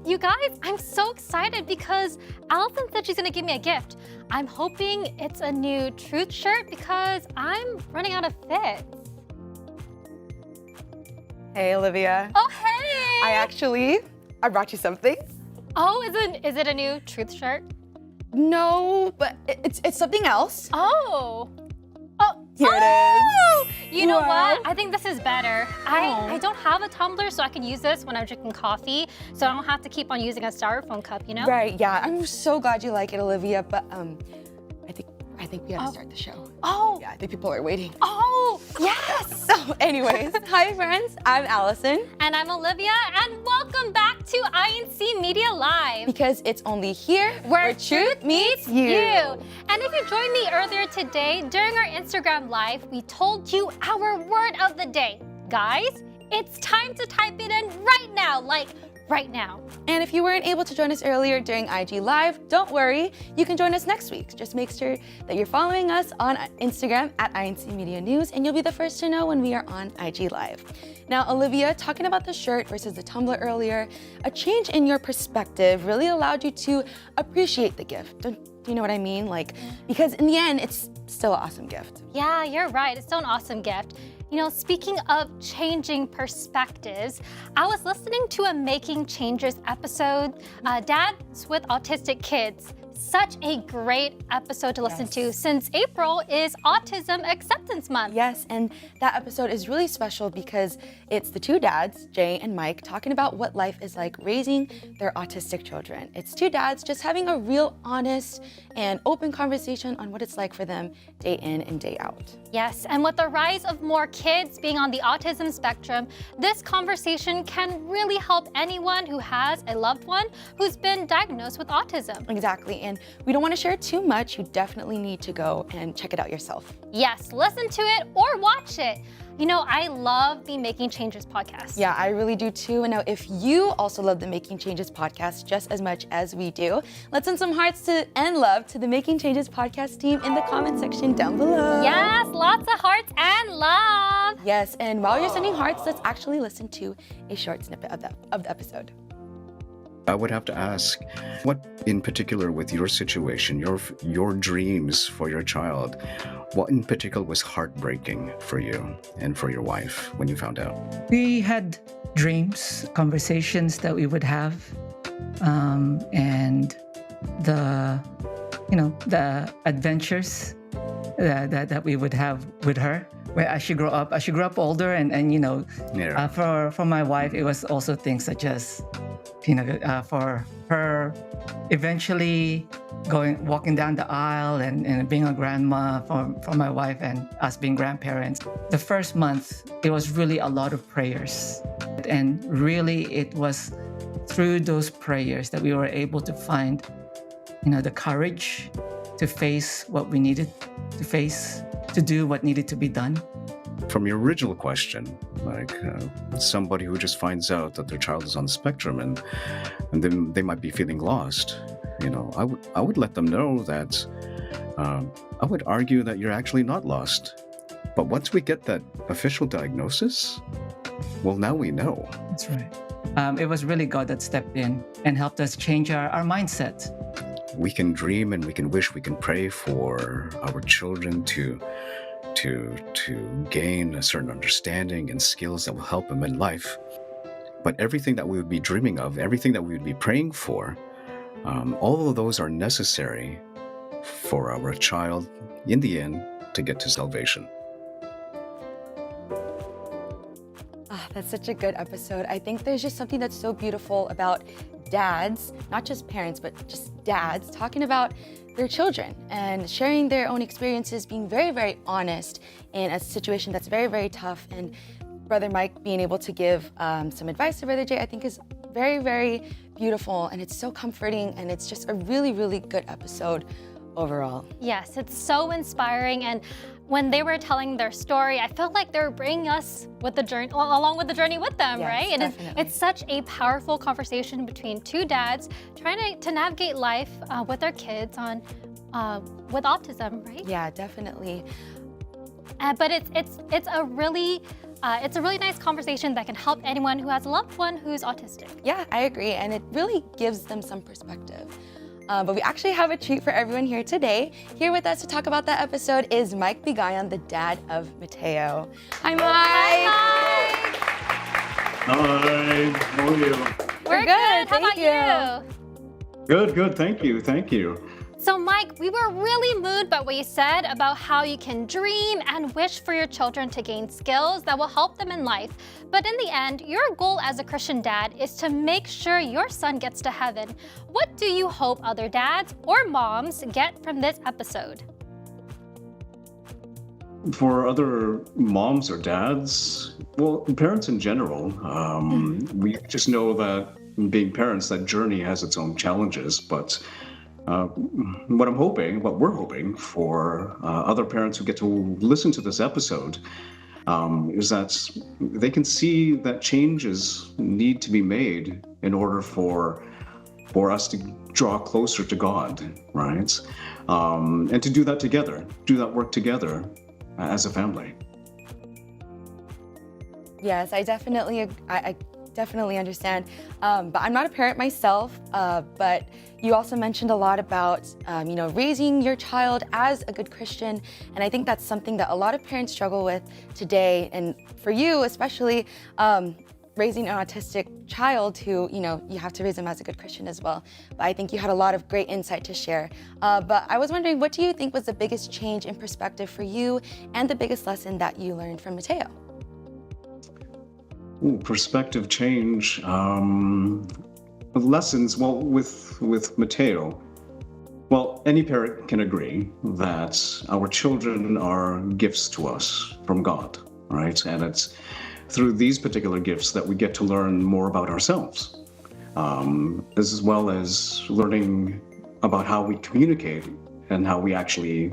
You guys, I'm so excited because Allison said she's gonna give me a gift. I'm hoping it's a new truth shirt because I'm running out of fits. Hey, Olivia. Oh, hey! I brought you something. Oh, is it a new truth shirt? No, but it's something else. Oh. Here it is. You know Wow. what? I think this is better. I don't have a tumbler, so I can use this when I'm drinking coffee, so I don't have to keep on using a styrofoam cup, you know? Right, yeah. I'm so glad you like it, Olivia, but I think we have to start the show. Oh. Yeah, I think people are waiting. Oh, yes! So anyways, hi friends, I'm Allison. And I'm Olivia, and welcome back to incmedia Live. Because it's only here Where truth meets you. And if you joined me earlier today, during our Instagram Live, we told you our word of the day. Guys, it's time to type it in right now, like right now. And if you weren't able to join us earlier during IG Live, don't worry, you can join us next week. Just make sure that you're following us on Instagram at incmedia news, and you'll be the first to know when we are on IG Live. Now, Olivia, talking about the shirt versus the tumbler earlier, a change in your perspective really allowed you to appreciate the gift. Do you know what I mean? Because in the end, it's still an awesome gift. Yeah, you're right. It's still an awesome gift. You know, speaking of changing perspectives, I was listening to a Making Changes episode, Dads with Autistic Kids. Such a great episode to listen to since April is Autism Acceptance Month. Yes, and that episode is really special because it's the two dads, Jay and Mike, talking about what life is like raising their autistic children. It's two dads just having a real honest and open conversation on what it's like for them day in and day out. Yes, and with the rise of more kids being on the autism spectrum, this conversation can really help anyone who has a loved one who's been diagnosed with autism. Exactly, and we don't want to share too much. You definitely need to go and check it out yourself. Yes, listen to it or watch it. You know, I love the Making Changes podcast. Yeah, I really do too. And now if you also love the Making Changes podcast just as much as we do, let's send some hearts and love to the Making Changes podcast team in the comment section down below. Yes, lots of hearts and love. Yes, and while you're sending hearts, let's actually listen to a short snippet of the episode. I would have to ask, what in particular with your situation, your dreams for your child, what in particular was heartbreaking for you and for your wife when you found out? We had dreams, conversations that we would have, and the adventures that we would have with her. Where as she grew up older, and for my wife, it was also things such as, for her eventually walking down the aisle and being a grandma for my wife and us being grandparents. The first month, it was really a lot of prayers. And really it was through those prayers that we were able to find, the courage to face what we needed to face, to do what needed to be done. From your original question, somebody who just finds out that their child is on the spectrum and then they might be feeling lost, I would let them know that I would argue that you're actually not lost. But once we get that official diagnosis, well, now we know. That's right. It was really God that stepped in and helped us change our mindset. We can dream and we can wish, we can pray for our children to gain a certain understanding and skills that will help them in life. But everything that we would be dreaming of, everything that we would be praying for, all of those are necessary for our child, in the end, to get to salvation. That's such a good episode. I think there's just something that's so beautiful about dads, not just parents, but just dads talking about their children and sharing their own experiences, being very, very honest in a situation that's very, very tough. And Brother Mike being able to give some advice to Brother Jay, I think is very, very beautiful, and it's so comforting, and it's just a really, really good episode overall. Yes, it's so inspiring, and when they were telling their story, I felt like they were bringing us with the journey, along with the journey with them, Yes, right? And definitely. it's such a powerful conversation between two dads trying to navigate life with their kids with autism, right? Yeah, definitely. But it's a really it's a really nice conversation that can help anyone who has a loved one who's autistic. Yeah, I agree, and it really gives them some perspective. But we actually have a treat for everyone here today. Here with us to talk about that episode is Mike Bigayan, the dad of Mateo. Hi, Mike! Hi, how are you? We're good. How about you? Good, thank you. So Mike, we were really moved by what you said about how you can dream and wish for your children to gain skills that will help them in life. But in the end, your goal as a Christian dad is to make sure your son gets to heaven. What do you hope other dads or moms get from this episode? For other moms or dads, well, parents in general, we just know that being parents, that journey has its own challenges, but what we're hoping for other parents who get to listen to this episode is that they can see that changes need to be made in order for us to draw closer to God, right? And to do that together, do that work together as a family. Yes, I definitely understand. But I'm not a parent myself, but you also mentioned a lot about, raising your child as a good Christian. And I think that's something that a lot of parents struggle with today. And for you, especially, raising an autistic child who, you have to raise them as a good Christian as well. But I think you had a lot of great insight to share. But I was wondering, what do you think was the biggest change in perspective for you and the biggest lesson that you learned from Mateo? Perspective change, lessons. Well, with Mateo, well, any parent can agree that our children are gifts to us from God, right? And it's through these particular gifts that we get to learn more about ourselves, as well as learning about how we communicate and how we actually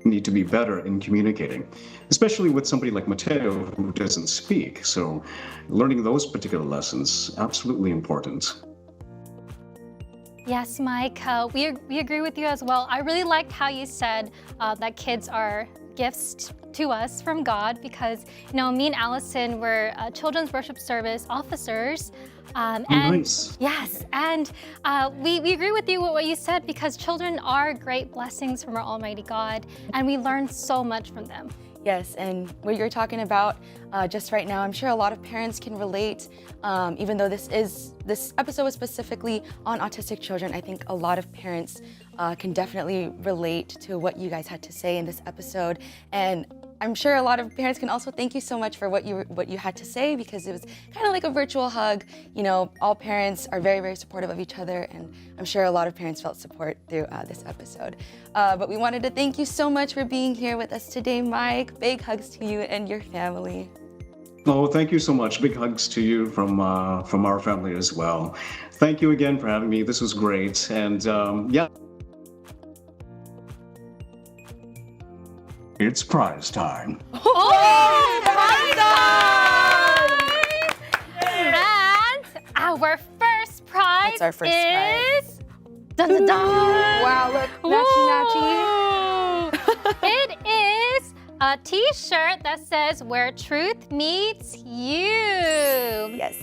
need to be better in communicating, especially with somebody like Mateo who doesn't speak. So learning those particular lessons, absolutely important. Yes, Mike, we agree with you as well. I really liked how you said that kids are gifts to us from God because, me and Allison were children's worship service officers. And nice. Yes, and we agree with you with what you said because children are great blessings from our Almighty God, and we learn so much from them. Yes, and what you're talking about just right now, I'm sure a lot of parents can relate. Even though this episode was specifically on autistic children, I think a lot of parents can definitely relate to what you guys had to say in this episode. And I'm sure a lot of parents can also thank you so much for what you had to say because it was kind of like a virtual hug. All parents are very, very supportive of each other, and I'm sure a lot of parents felt support through this episode. But we wanted to thank you so much for being here with us today, Mike. Big hugs to you and your family. Oh, thank you so much. Big hugs to you from our family as well. Thank you again for having me. This was great, and yeah. It's prize time. Oh, prize time! And our first prize What's our first is... Dun, dun, dun. Wow, look, matchy. It is a t-shirt that says "Where Truth Meets You." Yes.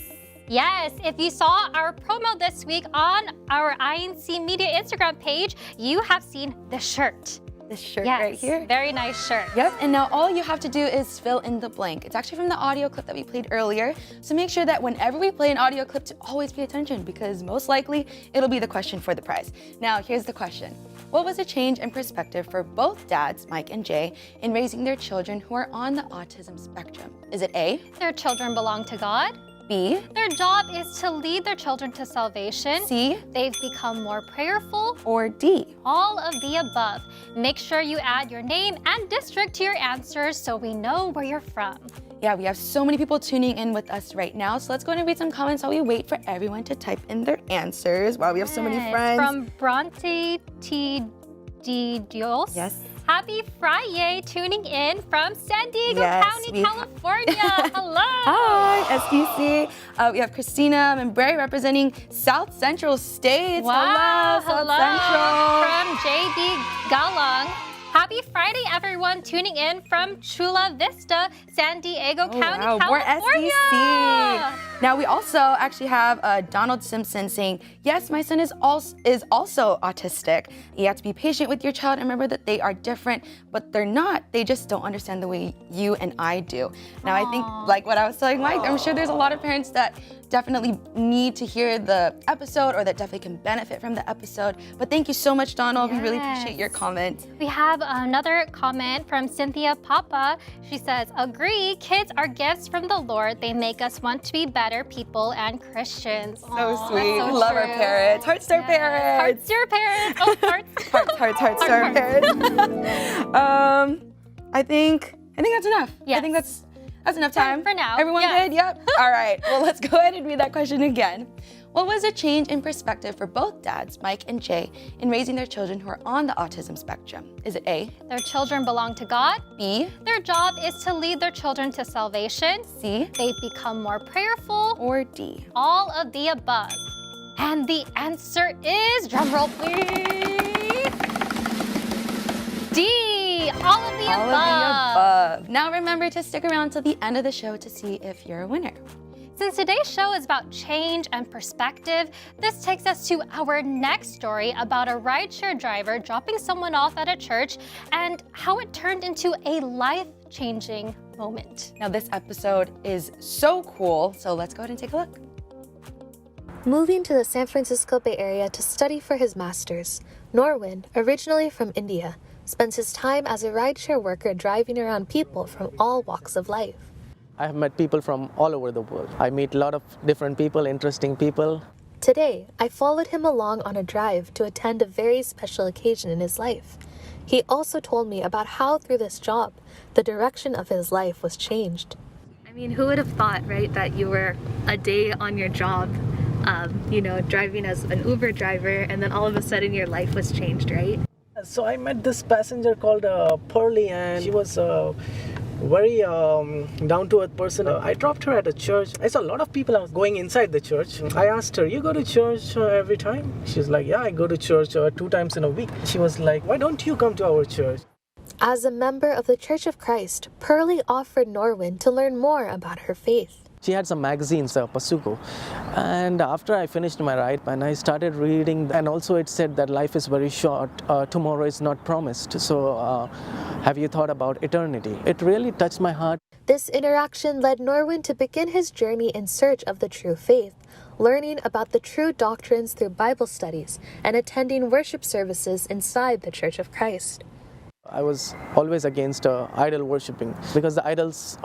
Yes, if you saw our promo this week on our incmedia Instagram page, you have seen the shirt. This shirt Yes, right here. very nice shirt. Yep, and now all you have to do is fill in the blank. It's actually from the audio clip that we played earlier, so make sure that whenever we play an audio clip to always pay attention because most likely it'll be the question for the prize. Now, here's the question. What was a change in perspective for both dads, Mike and Jay, in raising their children who are on the autism spectrum? Is it A? Their children belong to God. B? Their job is to lead their children to salvation. C? They've become more prayerful. Or D? All of the above. Make sure you add your name and district to your answers so we know where you're from. Yeah, we have so many people tuning in with us right now, so let's go and read some comments while we wait for everyone to type in their answers. Wow, we have so many friends. From Bronte T. D. Dios. Yes. Happy Friday, tuning in from San Diego Yes, County, California. Hello. Hi, SDC. We have Christina Membray representing South Central States. Wow, Hello, South Central. From JD Galang. Happy Friday, everyone, tuning in from Chula Vista, San Diego County, wow. California. More SDC. Now, we also actually have Donald Simpson saying, yes, my son is also autistic. You have to be patient with your child and remember that they are different, but they're not. They just don't understand the way you and I do. Now, I think, like what I was telling Mike, I'm sure there's a lot of parents that definitely need to hear the episode or that definitely can benefit from the episode. But thank you so much, Donald. We really appreciate your comment. We have another comment from Cynthia Papa. She says, agree, kids are gifts from the Lord. They make us want to be better people and Christians. So sweet. So love our parents. Hearts to our parents. Hearts to our parents. Oh, hearts. Hearts to our parents. I think that's enough. Yes. I think that's enough time. For now. Everyone good? Yep. All right. Well, let's go ahead and read that question again. What was a change in perspective for both dads, Mike and Jay, in raising their children who are on the autism spectrum? Is it A? Their children belong to God. B? Their job is to lead their children to salvation. C? They become more prayerful. Or D? All of the above. And the answer is, drumroll please, D. All of the above. Now remember to stick around till the end of the show to see if you're a winner. Since today's show is about change and perspective, this takes us to our next story about a rideshare driver dropping someone off at a church and how it turned into a life-changing moment. Now this episode is so cool, so let's go ahead and take a look. Moving to the San Francisco Bay Area to study for his master's, Norwin, originally from India, spends his time as a rideshare worker driving around people from all walks of life. I have met people from all over the world. I meet a lot of different people, interesting people. Today, I followed him along on a drive to attend a very special occasion in his life. He also told me about how through this job, the direction of his life was changed. I mean, who would have thought, right, that you were a day on your job, driving as an Uber driver, and then all of a sudden your life was changed, right? So I met this passenger called Pearlie, and she was very down-to-earth person. I dropped her at a church. I saw a lot of people going inside the church. I asked her, you go to church every time? She's like, yeah, I go to church 2 times in a week. She was like, why don't you come to our church? As a member of the Church of Christ, Pearlie offered Norwin to learn more about her faith. She had some magazines, Pasuko, and after I finished my ride and I started reading, and also it said that life is very short, tomorrow is not promised, so have you thought about eternity? It really touched my heart. This interaction led Norwin to begin his journey in search of the true faith, learning about the true doctrines through Bible studies and attending worship services inside the Church of Christ. I was always against idol worshipping because the idols,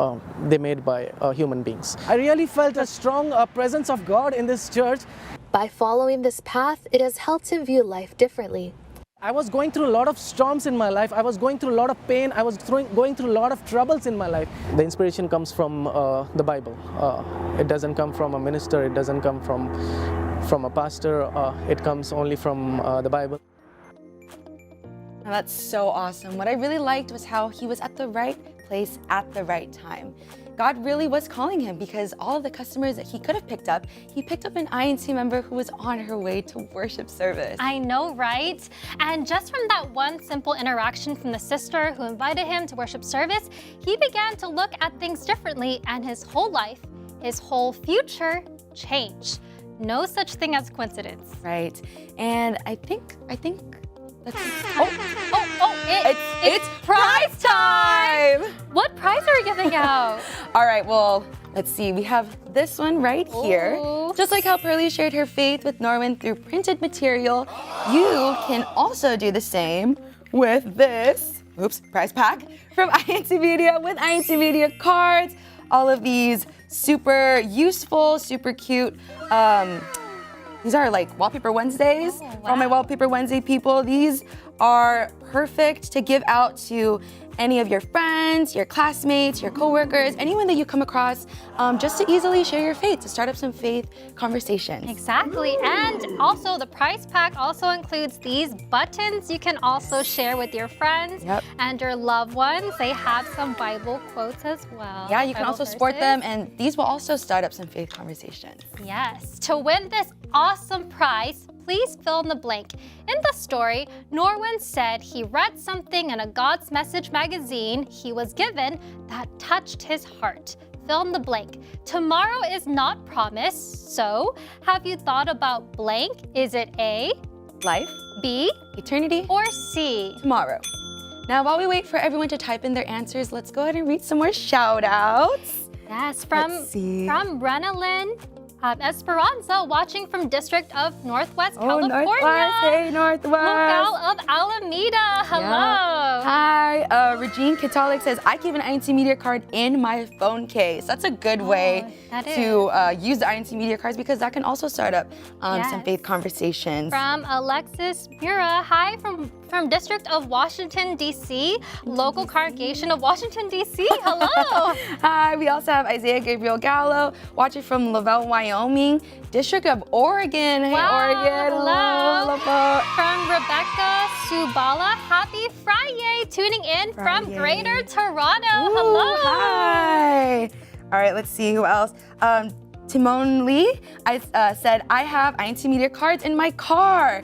they made by human beings. I really felt a strong presence of God in this church. By following this path, it has helped him view life differently. I was going through a lot of storms in my life. I was going through a lot of pain. I was going through a lot of troubles in my life. The inspiration comes from the Bible. It doesn't come from a minister. It doesn't come from a pastor. It comes only from the Bible. Now, that's so awesome. What I really liked was how he was at the right place at the right time. God really was calling him because all of the customers that he could have picked up, he picked up an INC member who was on her way to worship service. I know, right? And just from that one simple interaction from the sister who invited him to worship service, he began to look at things differently and his whole life, his whole future changed. No such thing as coincidence. Right. And I think that's it's prize time! What prize are we giving out? All right, well, let's see. We have this one right here. Ooh. Just like how Pearlie shared her faith with Norwin through printed material, you can also do the same with this, prize pack from INC Media with INC Media cards. All of these super useful, super cute. These are like Wallpaper Wednesdays. Oh, wow. For all my Wallpaper Wednesday people, these are perfect to give out to any of your friends, your classmates, your coworkers, anyone that you come across, just to easily share your faith, to start up some faith conversations. Exactly, and also the prize pack also includes these buttons you can also share with your friends and your loved ones. They have some Bible quotes as well. Yeah, you can also sport them, and these will also start up some faith conversations. Yes, to win this awesome prize. Please fill in the blank. In the story, Norwin said he read something in a God's Message magazine he was given that touched his heart. Fill in the blank. Tomorrow is not promised, so have you thought about blank? Is it A, Life, B, eternity, or C? tomorrow. Now, while we wait for everyone to type in their answers, let's go ahead and read some more shout-outs. Yes, Let's see. from Renalyn Esperanza, watching from District of Northwest California. Northwest, hey, Northwest. Local of Alameda. Hello. Yeah. Hi, Regine Catholic says, I keep an incmedia card in my phone case. That's a good way that to use the incmedia cards because that can also start up some faith conversations. From Alexis Mura, hi from District of Washington, D.C., local congregation of Washington, D.C. Hello. Hi, we also have Isaiah Gabriel Gallo, watching from Lavelle, Wyoming, District of Oregon. Hey, Wow, Oregon. hello. Hello. From Rebecca Subala, happy Friday, tuning in from Friday. Greater Toronto. Ooh, Hello. Hi. All right, let's see who else. Timon Lee, I said, I have incmedia cards in my car.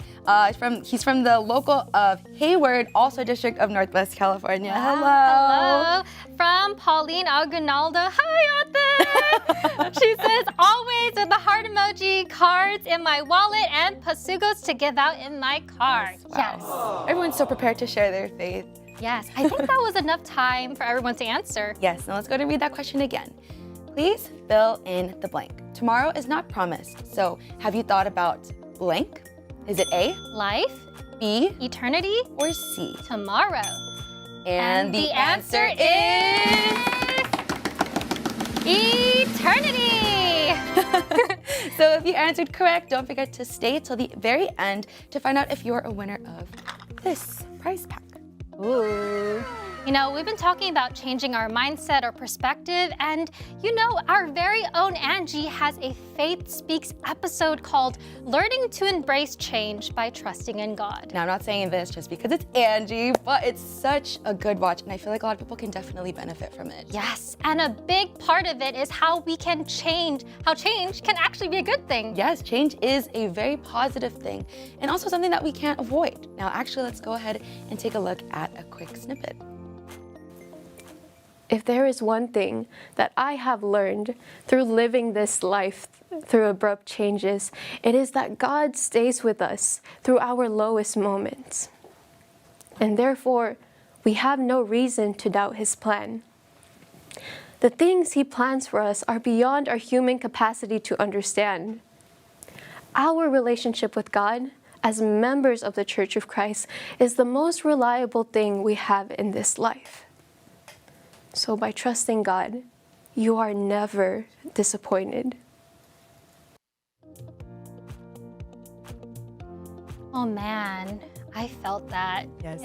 He's from the local of Hayward, also District of Northwest California. Hello. From Pauline Aguinaldo. Hi, Ate. She says, always with the heart emoji, cards in my wallet, and pasugos to give out in my car. Wow. Everyone's so prepared to share their faith. Yes, I think that was enough time for everyone to answer. Yes, now let's go to read that question again. Please fill in the blank. Tomorrow is not promised, so have you thought about blank? Is it A, Life, B, eternity, or C? tomorrow. And the answer is eternity. So if you answered correct, don't forget to stay till the very end to find out if you're a winner of this prize pack. Ooh. You know, we've been talking about changing our mindset or perspective, and you know, our very own Angie has a Faith Speaks episode called Learning to Embrace Change by Trusting in God. Now, I'm not saying this just because it's Angie, but it's such a good watch, and I feel like a lot of people can definitely benefit from it. Yes, and a big part of it is how we can change, how change can actually be a good thing. Yes, change is a very positive thing, and also something that we can't avoid. Now, actually, let's go ahead and take a look at a quick snippet. If there is one thing that I have learned through living this life through abrupt changes, it is that God stays with us through our lowest moments. And therefore, we have no reason to doubt His plan. The things He plans for us are beyond our human capacity to understand. Our relationship with God, as members of the Church of Christ, is the most reliable thing we have in this life. So by trusting God, you are never disappointed. Oh man, I felt that. Yes.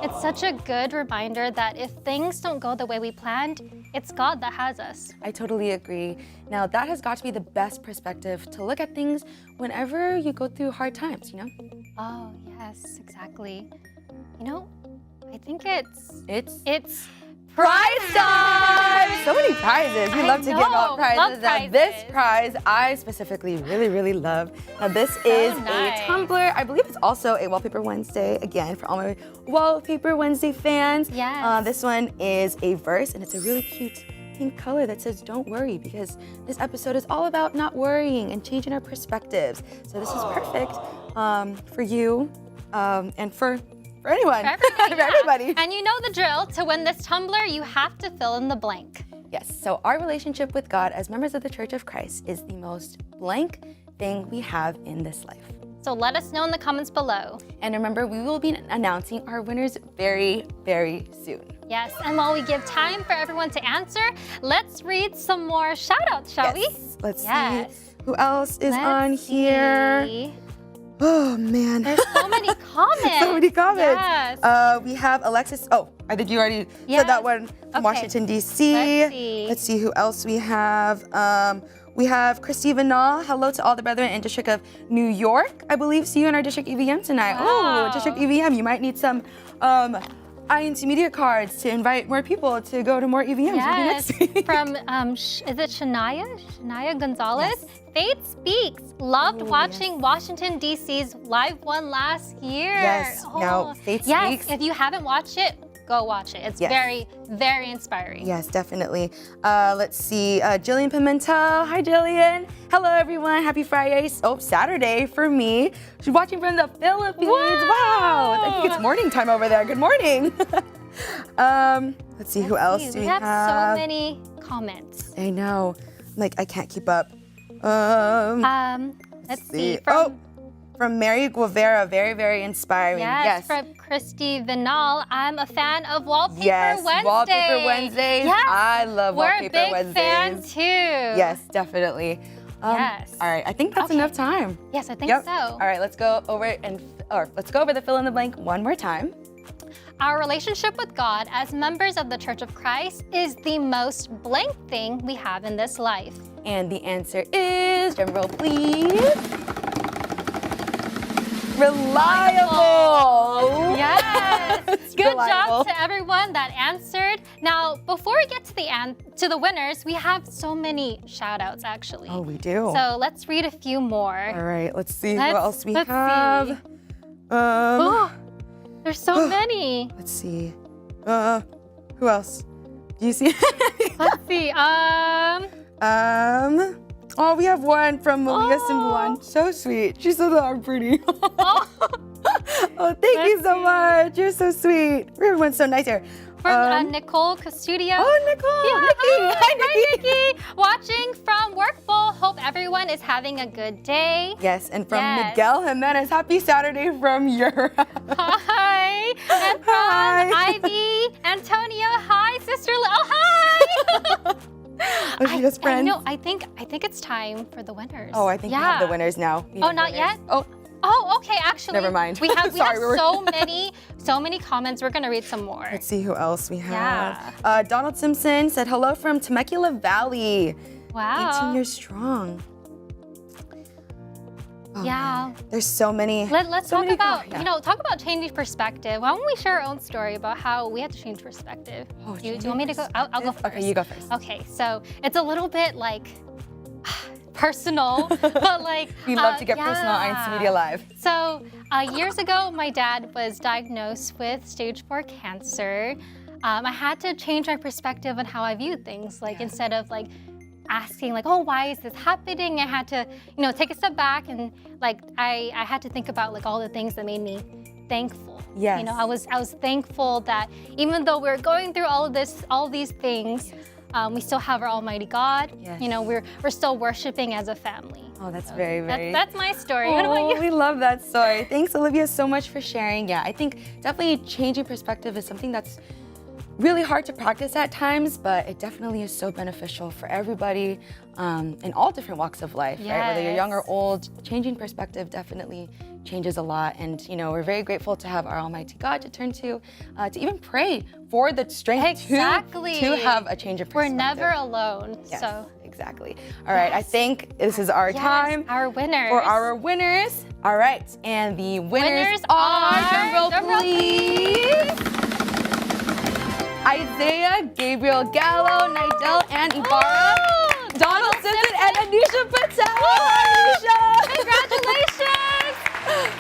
It's such a good reminder that if things don't go the way we planned, it's God that has us. I totally agree. Now, that has got to be the best perspective to look at things whenever you go through hard times, you know? Oh, yes, exactly. You know, I think it's prize time! So many prizes. We love to give out prizes. Love Now, this prizes. prize I specifically really love. Now, this is nice. a tumbler. I believe it's also a Wallpaper Wednesday, again, for all my Wallpaper Wednesday fans. Yes. This one is a verse, and it's a really cute pink color that says, don't worry, because this episode is all about not worrying and changing our perspectives. So this is perfect for you and for anyone. For everybody. And you know the drill. To win this tumbler, you have to fill in the blank. Yes, so our relationship with God as members of the Church of Christ is the most blank thing we have in this life. So let us know in the comments below. And remember, we will be announcing our winners very soon. Yes, and while we give time for everyone to answer, let's read some more shout-outs, shall we? Let's Yes. see who else is on Let's here. see. Oh man. There's so many comments. So many comments. Yes. We have Alexis. Oh, I think you already Yes. said that one from Okay. Washington, D.C. Let's see. Who else we have. We have Christy Vanaw. Hello to all the brethren in District of New York. I believe see you in our District EVM tonight. Wow. Oh, District EVM. You might need some INC Media cards to invite more people to go to more EVMs. Yes, Maybe next week. from, is it Shania? Shania Gonzalez? Yes. Faith Speaks. Loved watching Washington, D.C.'s live one last year. Yes, now Faith Speaks. Yes, if you haven't watched it, go watch it. It's very, very inspiring. Yes, definitely. Let's see, Jillian Pimentel. Hi, Jillian. Hello, everyone. Happy Friday. Oh, Saturday for me. She's watching from the Philippines. Wow. I think it's morning time over there. Good morning. Let's see, who else do we have? We have so many comments. I know. Like, I can't keep up. Let's see. From Mary Guevara, very, very inspiring. Yes, from Christy Vinal. I'm a fan of Wallpaper Wednesday. Wallpaper Wednesdays. Yes. I love Wallpaper Wednesdays. We're a big fan too. Yes, definitely. Yes. All right, I think that's enough time. Yes, I think so. All right, let's go over the fill in the blank one more time. Our relationship with God as members of the Church of Christ is the most blank thing we have in this life. And the answer is, drum roll please. Reliable. Yes. Good reliable. job to everyone that answered. Now, before we get to the winners, we have so many shout outs actually. Oh, we do. So let's read a few more. All right, let's see who else we have. See. There's so many. Let's see. Who else? Do you see? Let's see. Oh, we have one from Malia Simbulan. So sweet. She said that I'm pretty. Oh, thank you so much. You're so sweet. Everyone's so nice here. From Nicole Custodio. Oh, Nicole. Yeah, Nikki. Hi, Nikki. Watching from Workful. Hope everyone is having a good day. Yes, and from Miguel Jimenez. Happy Saturday from Europe. Hi. And from Ivy Antonio. Hi, sister. Oh, hi. Oh, she just friends. No, I think it's time for the winners. Oh, I think we have the winners now. Not yet? Oh, okay. Actually, never mind. We have so many comments. We're gonna read some more. Let's see who else we have. Donald Simpson said hello from Temecula Valley. Wow. 18 years strong. Oh, yeah. Man. There's so many. Let's talk about talk about changing perspective. Why don't we share our own story about how we had to change perspective? Oh, do you want me to go? I'll go first. Okay, you go first. Okay, so it's a little bit like personal, but like we love to get personal on INC Media Live. So years ago, my dad was diagnosed with stage 4 cancer. I had to change my perspective on how I viewed things. Like instead of like asking like, oh, why is this happening? I had to, take a step back and like I had to think about like all the things that made me thankful. Yes. I was thankful that even though we're going through all these things, we still have our Almighty God. Yes. We're still worshiping as a family. Oh, that's very, very. That's my story. Oh, what about you? We love that story. Thanks, Olivia, so much for sharing. Yeah, I think definitely changing perspective is something that's really hard to practice at times, but it definitely is so beneficial for everybody in all different walks of life, right? Whether you're young or old, changing perspective definitely changes a lot. And we're very grateful to have our Almighty God to turn to even pray for the strength to have a change of perspective. We're never alone. Yes, so exactly. All right, I think this is our time. Our winners. For our winners. All right, and the winners are, drum roll please. Isaiah, Gabriel Gallo, Nidel, and Ibarra, Donald Simpson, and Anisha Patel. Congratulations!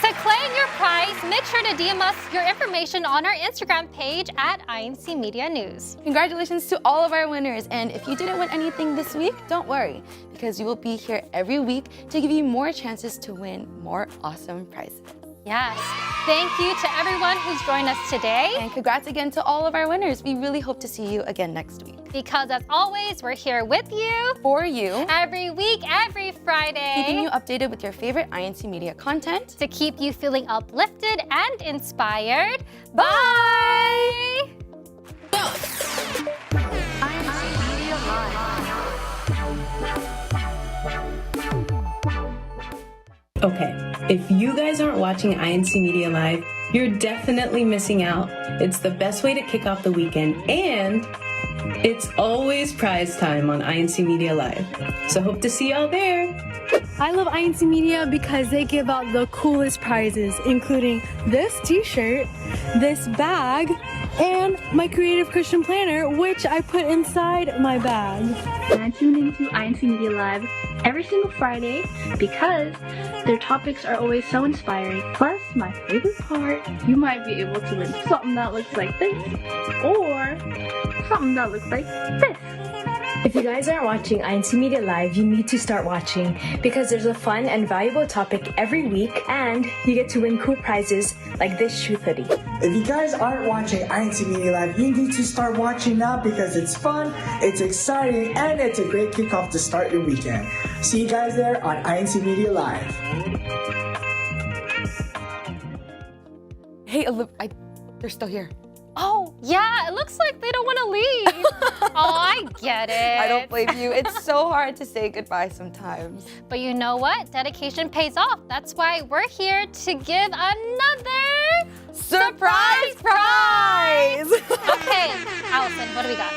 To claim your prize, make sure to DM us your information on our Instagram page at INC Media News. Congratulations to all of our winners. And if you didn't win anything this week, don't worry, because we will be here every week to give you more chances to win more awesome prizes. Yes. Thank you to everyone who's joined us today. And congrats again to all of our winners. We really hope to see you again next week. Because as always, we're here with you. For you. Every week, every Friday. Keeping you updated with your favorite INC Media content. To keep you feeling uplifted and inspired. Bye! INC Media Live. Okay, if you guys aren't watching INC Media Live, you're definitely missing out. It's the best way to kick off the weekend, and it's always prize time on INC Media Live. So hope to see y'all there. I love INC Media because they give out the coolest prizes, including this t-shirt, this bag, and my Creative Christian Planner, which I put inside my bag. And I tune into INC Media Live every single Friday because their topics are always so inspiring. Plus, my favorite part, you might be able to win something that looks like this, or something that looks like this. If you guys aren't watching INC Media Live, you need to start watching because there's a fun and valuable topic every week and you get to win cool prizes like this shoe hoodie. If you guys aren't watching INC Media Live, you need to start watching now because it's fun, it's exciting, and it's a great kickoff to start your weekend. See you guys there on INC Media Live. Hey, they're still here. Oh, yeah, it looks like they don't want to leave. Oh, I get it. I don't blame you. It's so hard to say goodbye sometimes. But you know what? Dedication pays off. That's why we're here to give another surprise prize! Okay, Allison, what do we got?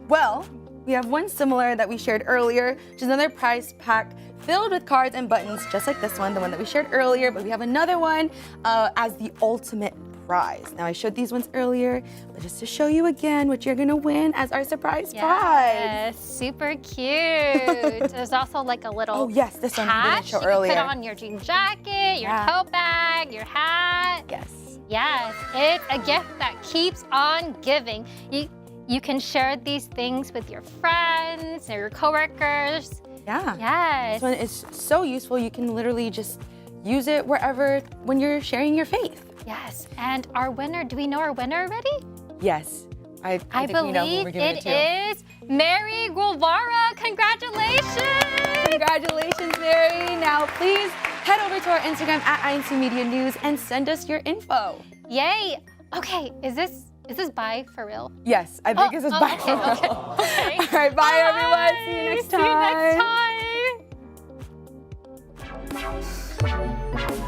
Well, we have one similar that we shared earlier, which is another prize pack filled with cards and buttons, just like this one, the one that we shared earlier, but we have another one as the ultimate prize. Now, I showed these ones earlier, but just to show you again what you're gonna win as our surprise prize. Yes, super cute. There's also like a little this one we didn't show you earlier. Can put on your jean jacket, your tote bag, your hat. Yes. Yes, it's a gift that keeps on giving. You can share these things with your friends or your coworkers. Yeah. Yes. This one is so useful. You can literally just use it wherever when you're sharing your faith. Yes, and our winner, do we know our winner already? Yes. I think believe we know who we're giving it to. is Mary Guevara. Congratulations! Congratulations, Mary. Now, please head over to our Instagram at INC Media News and send us your info. Yay! Okay, is this bye for real? Yes, I think this is bye for real. Okay. All right, bye everyone. See you next time. See you next time.